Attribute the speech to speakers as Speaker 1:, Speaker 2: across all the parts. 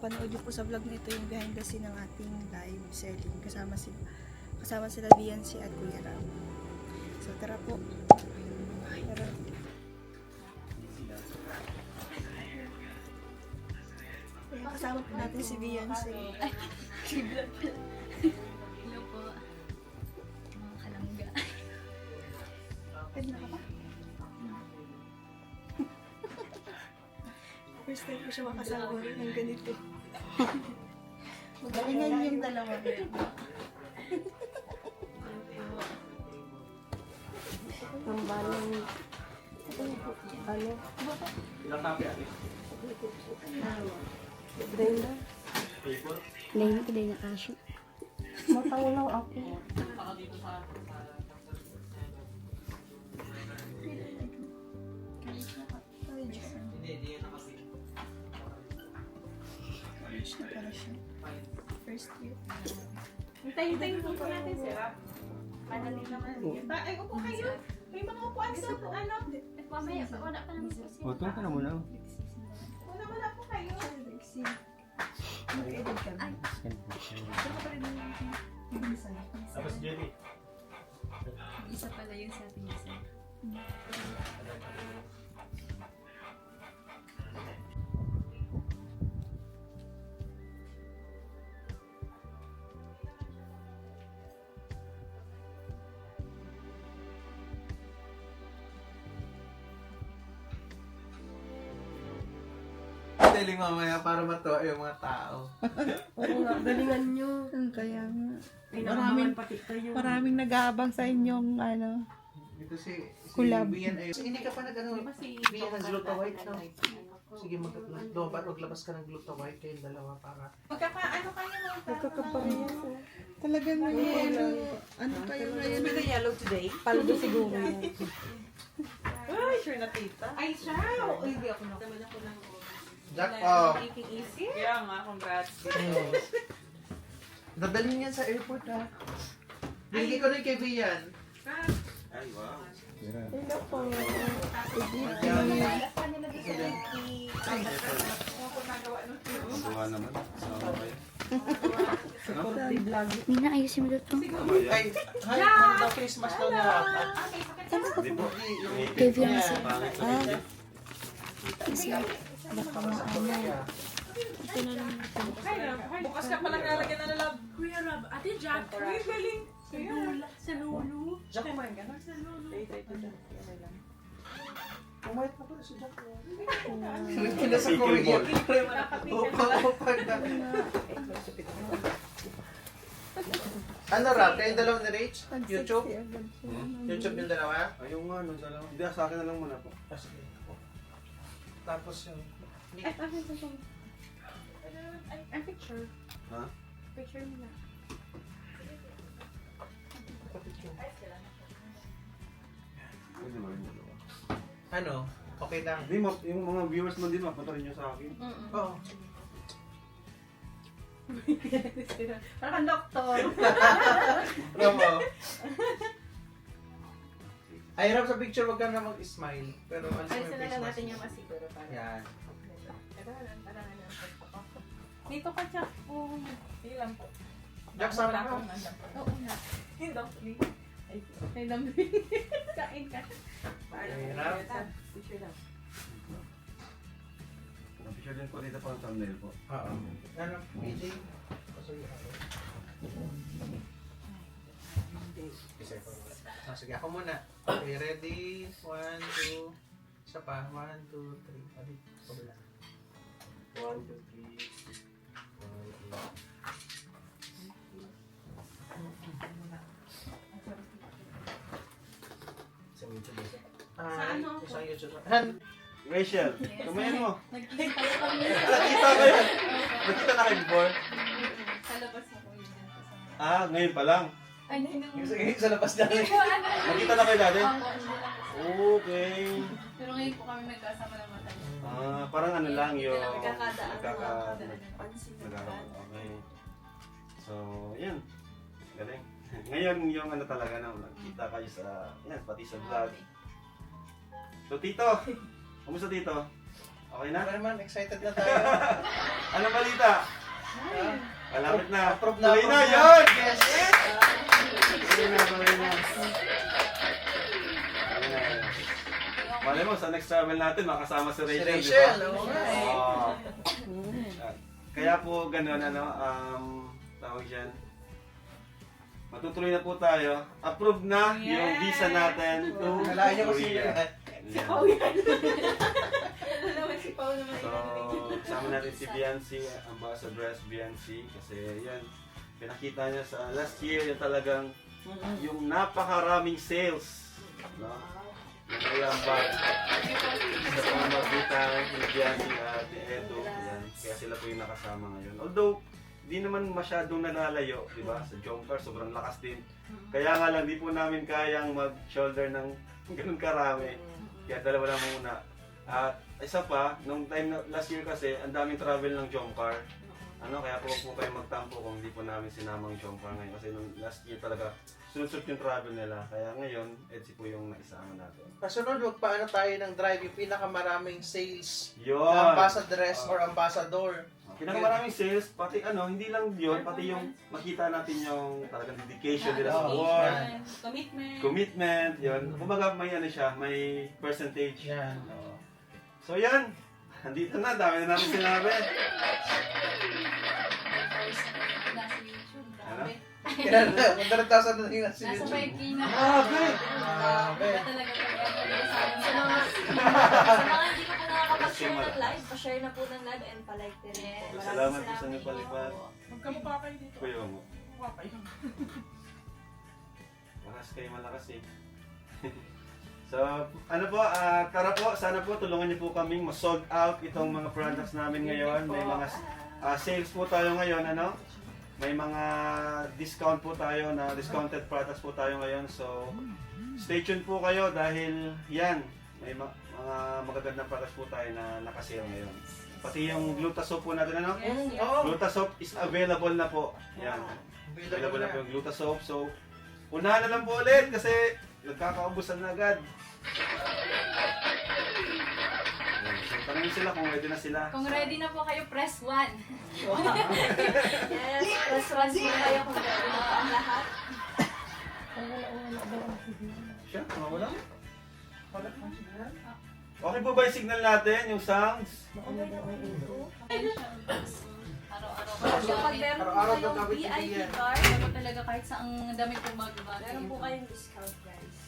Speaker 1: mapanood niyo po sa vlog na ito yung behind the scene ng ating live selling. Kasama sila Biancy at Kuya Ram. So tara po. Tara. Ayan, kasama po natin si Biancy.
Speaker 2: Hello po. Mga kalangga.
Speaker 1: Pwede na ka pa? First time ko siya makasama ng ganito. Magalingan yung dalawa.
Speaker 3: Ang balang ano?
Speaker 4: Ilang kape ate?
Speaker 3: Brenda.
Speaker 2: Lain ko din na kasyo.
Speaker 3: Matangulaw ako.
Speaker 1: College na pala siya. First year.
Speaker 5: Hintayin po po natin, sir. Panaling naman. Ay, upo kayo. May mga upuan sa ano.
Speaker 2: Mamaya, wala pa naman po siya.
Speaker 4: O, ito ka na muna.
Speaker 5: Wala po kayo.
Speaker 1: Mag-edit ka ba?
Speaker 4: Tapos Jenny.
Speaker 2: Isa pala yun sa ating isa.
Speaker 4: Telling mamaya para matuwa yung mga tao.
Speaker 3: Oo nga, galingan nyo.
Speaker 1: Kaya nga.
Speaker 3: Maraming pati kayo.
Speaker 1: Maraming nag-aabang sa inyong ano.
Speaker 4: Ito si
Speaker 1: Collab.
Speaker 4: Bian ay... Hindi ka pa nag-ano, Bian ng Gluta White, no? Sige, maglabas ka ng Gluta White kayong dalawa para...
Speaker 5: Magkakaano kayo mga
Speaker 3: Magkakaparehas.
Speaker 1: Talagang ano kayo ngayon?
Speaker 5: With the yellow today?
Speaker 3: Paldo siguro yan.
Speaker 5: Ay, sure na tita. Ay, siya. Uy, hindi ako na.
Speaker 4: Jack, oh!
Speaker 5: Taking easy? Yeah nga, congrats.
Speaker 4: Dadalhin yan sa airport, ha? Binigay ko na yung kay Bian. Ay, wow.
Speaker 3: Hello po.
Speaker 4: Buha naman.
Speaker 3: Supportive lagi.
Speaker 2: Mina, ayusin mo dito.
Speaker 4: Ay, handa Christmas daw niya.
Speaker 2: Kay Fiancé. Kasi, baka maano. Ito na lang ito.
Speaker 5: Bukas ka palang nalagyan na nila. Kuya Rob, Ate Jack. Uy, galing. Sa Lulu.
Speaker 4: Jack, kumain ka na? Kumain pa pala si Jack. Hindi na sa Korea. Upang na. Ano Rob? Kayong dalawa ni Rach? YouTube? YouTube yung dalawa?
Speaker 6: Ayun nga, nung dalawa. Hindi, sa akin na lang muna po.
Speaker 4: Tapos yung...
Speaker 5: Ay, picture.
Speaker 6: Ha?
Speaker 5: Picture mo na.
Speaker 6: Pwede mo rin dalawa.
Speaker 4: Ano? Okay lang.
Speaker 6: Hindi, yung mga viewers mo din, mapunta rin nyo sa akin.
Speaker 4: Oo.
Speaker 5: Parang doktor.
Speaker 4: Romo. Ay, Rob, sa picture wag ka na mag-smile. Pero ano
Speaker 5: Ay,
Speaker 4: yung
Speaker 5: sila
Speaker 4: face
Speaker 5: lang
Speaker 4: mask
Speaker 5: natin
Speaker 4: mo?
Speaker 5: yung masiguro para.
Speaker 4: Yan.
Speaker 5: Dito ka, Jack. Oh, hindi lang po.
Speaker 4: Jack, sama ka.
Speaker 5: Oo nga. Hindi, please. Ay, dami. Kain ka.
Speaker 4: Ay, Rob.
Speaker 5: Picture lang.
Speaker 6: Picture din po dito po ang thumbnail po.
Speaker 4: Oo. Ano, PJ? Pasuyo ako. Sige, ako muna. Okay, ready? 1, 2. Isa pa. 1, 2, 3. Balik. Kabila. 1, 2, 3. 1, 2. Sa YouTube.
Speaker 5: Sa ano?
Speaker 4: Sa YouTube. Han!
Speaker 6: Rachel, kumain mo.
Speaker 5: Nagkita kami.
Speaker 6: Nakita ko yan. Nakita na kayo before?
Speaker 5: Sa labas ako yun.
Speaker 6: Ah, ngayon pa lang.
Speaker 5: Ay, hindi.
Speaker 4: Yung sa labas na rin.
Speaker 6: Nakita na kayo dati? Okay.
Speaker 5: Pero ngayon po kami nagkasama ng mata.
Speaker 6: Ah, parang ano lang yung...
Speaker 5: Nagkakadaan.
Speaker 6: Nagkakadaan. Okay. So, yan. Galing. Ngayon yung ano talaga na, nakita kayo sa... Yan, pati sa vlog. So, Tito. Kumusta Tito? Okay na?
Speaker 4: Naman, excited na tayo.
Speaker 6: Ano balita? Malapit na.
Speaker 4: Approve na.
Speaker 6: Tuloy na,
Speaker 4: approve
Speaker 6: yun!
Speaker 4: Yes!
Speaker 6: Tuloy na, tuloy na. Tuloy na. Malay mo, sa next travel natin, makasama si
Speaker 4: Si
Speaker 6: Rachel, di ba?
Speaker 4: Rachel, oo nga eh.
Speaker 6: Oo. Kaya po ganun, tawag dyan. Matutuloy na po tayo. Approve na yung visa natin to
Speaker 4: Kalahin niyo kasi
Speaker 6: Korea.
Speaker 4: yun.
Speaker 6: Yan.
Speaker 5: Ano naman si Paul naman
Speaker 6: So, kasama natin si Biancy, Ambassadress Biancy, kasi yan, pinakita niya sa last year yung talagang yung napakaraming sales. No? Yung kayang bag. Sa pamamagitan ni Biancy at Edo. Yan. Kaya sila po yung nakasama ngayon. Although, di naman masyadong nalalayo, di ba? Sa jumper, sobrang lakas din. Kaya nga lang, di po namin kayang mag-shoulder ng ganun karami. Kaya dalawa lang muna. At isa pa, nung time na last year kasi, ang daming travel ng Jomcar. Kaya po huwag po kayo magtampo kung hindi po namin sinamang Jomcar ngayon. Kasi nung last year talaga, sunod-sunod yung travel nila. Kaya ngayon, EDSI po yung naisama natin.
Speaker 4: Kasunod, magpaano tayo ng drive yung pinakamaraming sales
Speaker 6: Yun!
Speaker 4: na ambassadress or ambassador.
Speaker 6: Pinakamaraming sales, pati hindi lang yun, pati yung makita natin yung talagang dedication nila sa work. Commitment, yun. Kumbaga may siya, may percentage.
Speaker 4: Yan.
Speaker 6: So yan, nandito na, dami na natin sinabi. Ano?
Speaker 4: Kailan na, 100,000 na yung nasa
Speaker 5: Nasa 5K na.
Speaker 6: Grabe!
Speaker 4: Grabe.
Speaker 5: Iba talaga sa mga hindi ko po nakakapag-share ng live, pa-share na po ng live and pa-like din. Maraming
Speaker 6: Salamat po sa inyong
Speaker 5: po.
Speaker 6: palipad.
Speaker 3: Magkamukha kayo dito.
Speaker 6: Kuya mo.
Speaker 3: Mukha kayo.
Speaker 6: Malakas kayo, malakas eh. So, tara po, sana po tulungan niyo po kaming ma-sold out itong mga products namin ngayon. May mga sales po tayo ngayon, May mga discount po tayo na discounted products po tayo ngayon. So, stay tuned po kayo dahil yan, may mga magagandang products po tayo na nakasale ngayon. Pati yung Glutasop po natin,
Speaker 4: Oo.
Speaker 6: Glutasop is available na po. Yan. Available na po yung Glutasop. So, unahan na lang po ulit kasi nagkakaubusan na agad. So, tanongin sila kung ready na sila.
Speaker 5: Kung ready na po kayo, press 1. Yes, press 1 po kayo kung ready na po ang lahat.
Speaker 6: Siya, wala. Okay po ba yung signal natin, yung sounds?
Speaker 5: Araw-araw po. Kapag meron po
Speaker 4: Araw-araw
Speaker 5: kayong
Speaker 4: gagamit yung
Speaker 5: VIP
Speaker 4: yan.
Speaker 5: card, meron talaga kahit sa ang dami pong bago-bago.
Speaker 1: Meron po kayong discount, guys.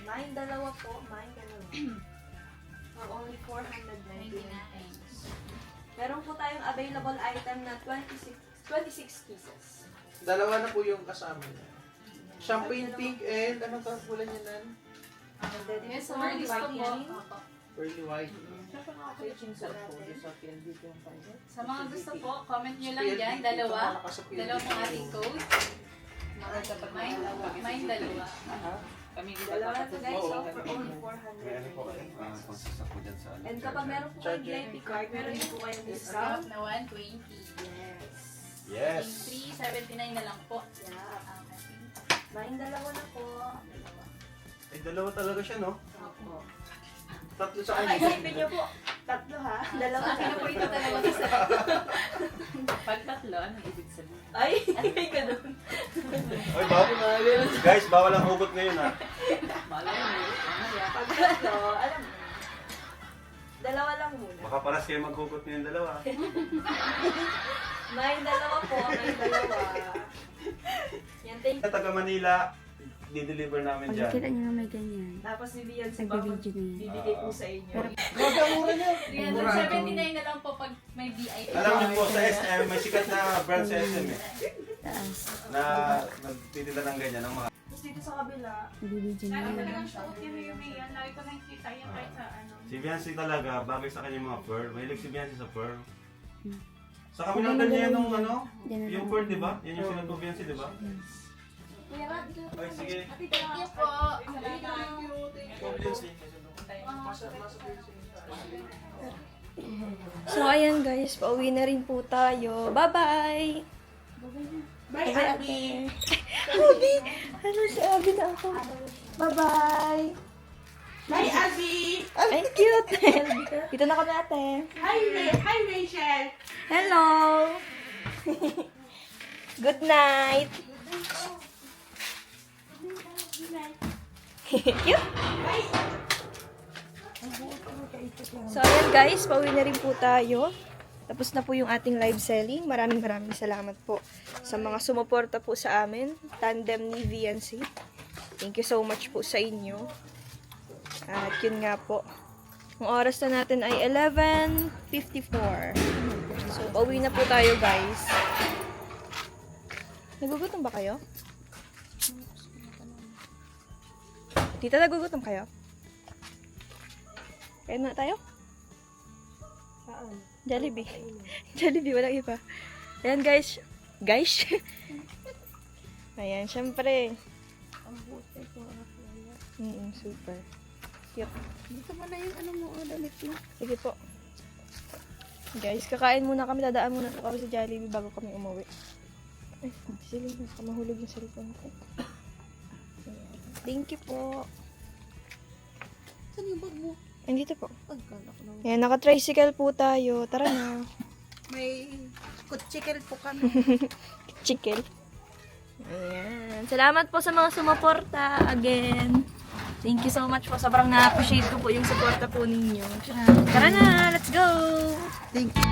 Speaker 1: Mine dalawa po, mine dalawa. For only 499. Meron po tayong available item na 26 pieces.
Speaker 4: Dalawa na po yung kasama niya. Champagne pink and anong tawag pula niya nan?
Speaker 5: Yes, sa mga gusto po.
Speaker 4: Pearly white.
Speaker 5: Sa mga gusto po, comment nyo lang dyan. Dalawa pong ating code. Mine dalawa.
Speaker 1: Dalawa na to, guys. So, for only
Speaker 6: May ano po
Speaker 1: 400.
Speaker 6: kayo? Consist ako dyan sa
Speaker 1: And kapag meron po kayong VIP card, meron din po kayong discount.
Speaker 5: Discount na 120.
Speaker 6: Yes!
Speaker 5: 379 na lang po.
Speaker 1: Yeah.
Speaker 5: Ang ating
Speaker 1: Mine dalawa na po.
Speaker 6: Ay, dalawa talaga siya, no?
Speaker 1: Opo.
Speaker 6: Tatlo sa
Speaker 1: Ay,
Speaker 6: akin.
Speaker 1: isipin niyo po. Tatlo ha. Dalawa
Speaker 5: Sa akin na po ito dalawa sa
Speaker 3: Pag tatlo, ano ibig sabihin?
Speaker 1: Ay, may ganun.
Speaker 6: Oy, guys, bawal ang hugot ngayon, ha?
Speaker 3: Malay mo. Mamaya.
Speaker 1: Pag tatlo, alam mo. Dalawa lang muna.
Speaker 6: Baka paras kayo maghugot ngayong dalawa.
Speaker 1: Mine dalawa po. Mine dalawa. Yan, thank
Speaker 6: Sa taga Manila, di-deliver namin dyan.
Speaker 2: Pagkita niyo na may ganyan.
Speaker 1: Tapos si Beyonce ba
Speaker 2: Nagbibidyo na yan.
Speaker 1: bibigay po sa inyo.
Speaker 4: Grabe ang mura niya.
Speaker 5: 379 na lang po pag may VIP.
Speaker 6: Alam niyo po, sa SM, may sikat na brand sa SM eh.
Speaker 2: Taas.
Speaker 6: Na nagtitinda ng ganyan, ng mga...
Speaker 1: Tapos dito sa kabila,
Speaker 2: Nagbibidyo na yan.
Speaker 5: Lagi ko nakikita yan kahit sa ano.
Speaker 6: Si Biancy talaga, bagay sa kanya yung mga pearl. Mahilig si Biancy sa pearl.
Speaker 2: Hmm.
Speaker 6: Sa kami lang ganyan nung
Speaker 2: Diyan na
Speaker 6: yung
Speaker 2: lang.
Speaker 6: pearl, di ba? Yan yung sinuto Biancy, di ba?
Speaker 1: Kuya Rod,
Speaker 6: Ay, sige.
Speaker 5: Thank you po.
Speaker 6: Biancy.
Speaker 1: So, ayan guys, pauwi na rin po tayo. Bye-bye! Bye, Abby! Abby! Ano si Abby na ako? Bye-bye!
Speaker 5: Hi, Abby!
Speaker 1: Ay, cute! Dito na kami ate.
Speaker 5: Hi, Rachel!
Speaker 1: Hello! Good night! Cute! So, ayan guys, pauwi na rin po tayo. Tapos na po yung ating live selling. Maraming salamat po sa mga sumuporta po sa amin. Tandem ni VNC. Thank you so much po sa inyo. At yun nga po. Ang oras na natin ay 11:54. So, pauwi na po tayo guys. Nagugutom ba kayo? Tita, nagugutom kayo? Kaya na tayo?
Speaker 2: Saan?
Speaker 1: Jollibee. Jollibee, walang iba. Ayan, guys. Guys? Ayan, syempre.
Speaker 2: Ang buti ko.
Speaker 1: Super. Cute.
Speaker 2: Dito mo na yung ano mo, damit mo.
Speaker 1: Sige po. Guys, kakain muna kami. Dadaan muna po kami sa Jollibee bago kami umuwi. Ay, sige. Baka mahulog yung cellphone ko. Ayan. Thank you po.
Speaker 2: Saan yung bag mo?
Speaker 1: Andito po.
Speaker 2: Ay, kala ko naman.
Speaker 1: Ayan, naka-tricycle po tayo. Tara na.
Speaker 2: May kutsikel po kami.
Speaker 1: Chicken. Ayan. Salamat po sa mga sumuporta again. Thank you so much po. Sobrang na-appreciate ko po yung suporta po ninyo. Tara na, let's go!
Speaker 2: Thank you.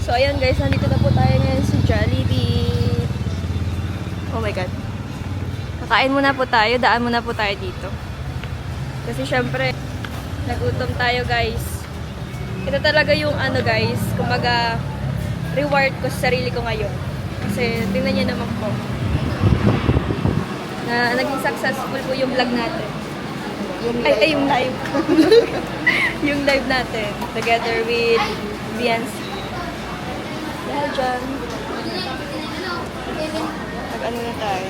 Speaker 1: So, ayan guys, nandito na po tayo ngayon sa Jollibee. Oh my God. Kakain muna po tayo, daan muna po tayo dito. Kasi syempre, nagutom tayo guys. Ito talaga yung ano guys, kumbaga, reward ko sa sarili ko ngayon. Kasi tingnan niyo naman po, na naging successful po yung vlog natin. Yung live. Yung live natin, together with Beyonce. Dahil dyan, mag-ano na tayo.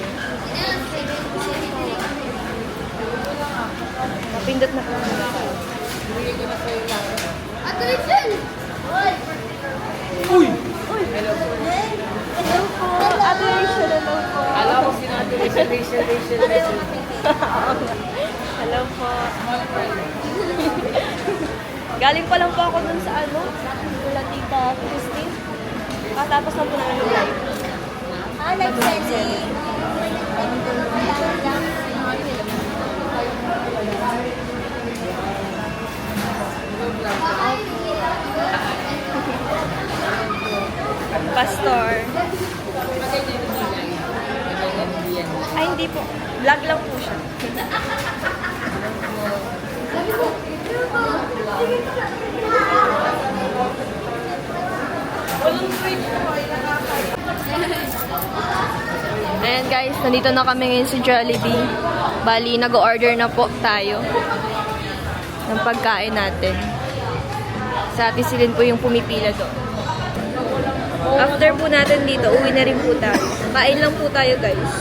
Speaker 1: Napindot na po.
Speaker 3: Uy!
Speaker 1: Hello po. Ate Rachel, hello po.
Speaker 3: Alam ko sino Ate Rachel.
Speaker 1: Hello po. Galing pa lang po ako dun sa ano, mula Tita Christine. Katapos na po namin yung live.
Speaker 2: Hi, like selling.
Speaker 1: Pastor. Ay, hindi po. Vlog lang po siya. Ayan guys, nandito na kami ngayon sa Jollibee. Bali, nag-order na po tayo ng pagkain natin. Sa Ate Silin po yung pumipila doon. After po natin dito, uwi na rin po tayo. Kain lang po tayo guys.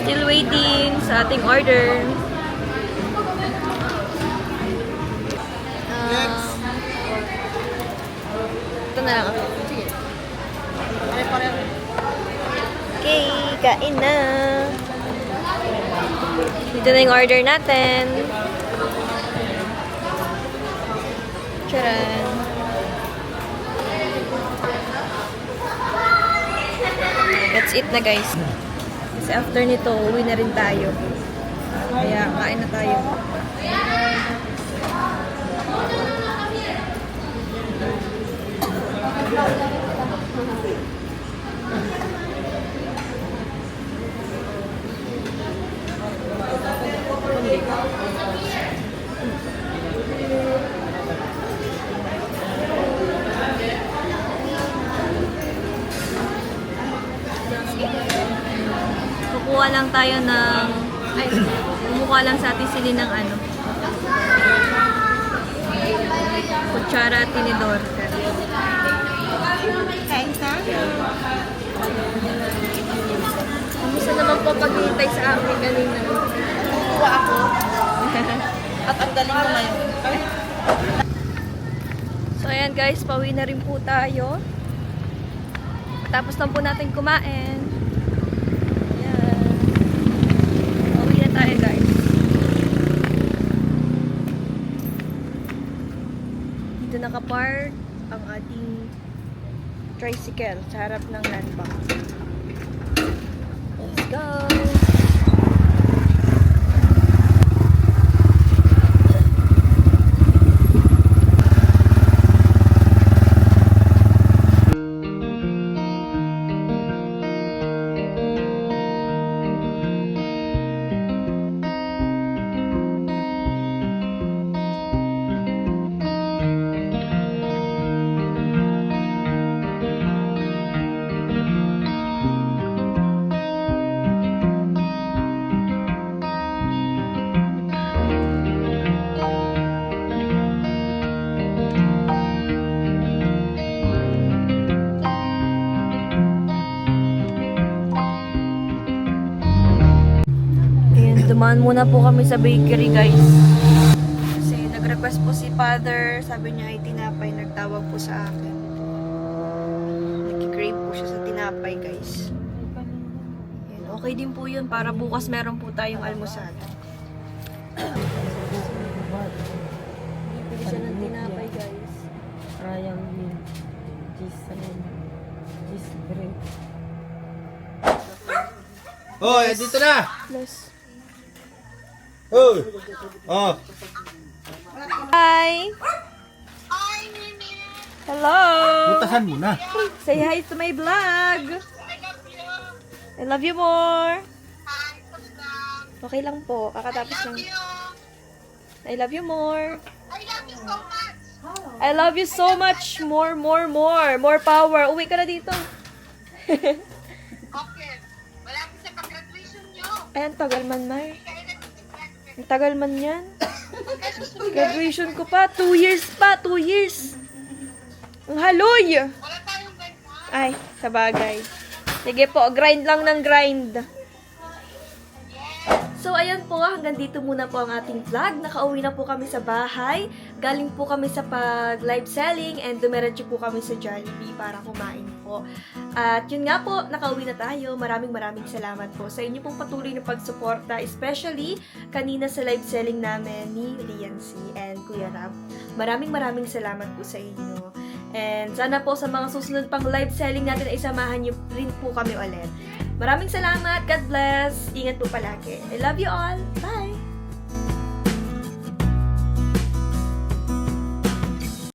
Speaker 1: Still waiting sa ating order. Ito na lang. Okay, kain na. Dito na yung order natin. Charan. That's it na guys. Kasi after nito, uwi na rin tayo. Kaya kain na tayo. Kukuha lang tayo ng kumukuha lang sa Ate Silin ng ano, kutsara at tinidor.
Speaker 2: Kain tayo.
Speaker 1: Kamusta naman po paghihintay sa amin kanina.
Speaker 2: Tuwa ako. At ang galing mo ngayon.
Speaker 1: So ayan guys, pauwi na rin po tayo. Tapos lang po natin kumain. Ayan. Pauwi na tayo guys. Dito nakapark ang ating tricycle sa harap ng land bank. Let's go! Dumaan muna po kami sa bakery, guys. Kasi nag-request po si Father. Sabi niya ay tinapay. Nagtawag po sa akin. Nag-crave po siya sa tinapay, guys. Yan. Okay din po yun. Para bukas meron po tayong almusal. Bibili siya ng tinapay, guys.
Speaker 2: Rayang din. Cheese bread.
Speaker 4: Hoy, dito na!
Speaker 1: Plus.
Speaker 4: Hoy! Oh!
Speaker 1: Hi! Hello!
Speaker 4: Butasan mo na.
Speaker 1: Say hi to my vlog! I love you more! Okay lang po. Kakatapos lang. I love you more. I love you so much. More, more, more. More power. Uwi ka na dito.
Speaker 5: Okay. Malapit sa pag-graduation nyo.
Speaker 1: Ay, ang tagal man, Mar. Ang tagal man yan. Graduation ko pa. 2 years pa. 2 years. Ang haloy.
Speaker 5: Wala tayong ganyan.
Speaker 1: Ay, sabagay. Sige po, grind lang ng grind. So, ayan po, hanggang dito muna po ang ating vlog. Nakauwi na po kami sa bahay. Galing po kami sa pag-live selling and dumiretso po kami sa Jollibee para kumain po. At yun nga po, nakauwi na tayo. Maraming salamat po sa inyo pong patuloy na pagsuporta, especially kanina sa live selling namin ni Rian C. and Kuya Rab. Maraming salamat po sa inyo. And sana po sa mga susunod pang live selling natin ay samahan niyo rin po kami ulit. Maraming salamat. God bless. Ingat po palagi. I love you all. Bye!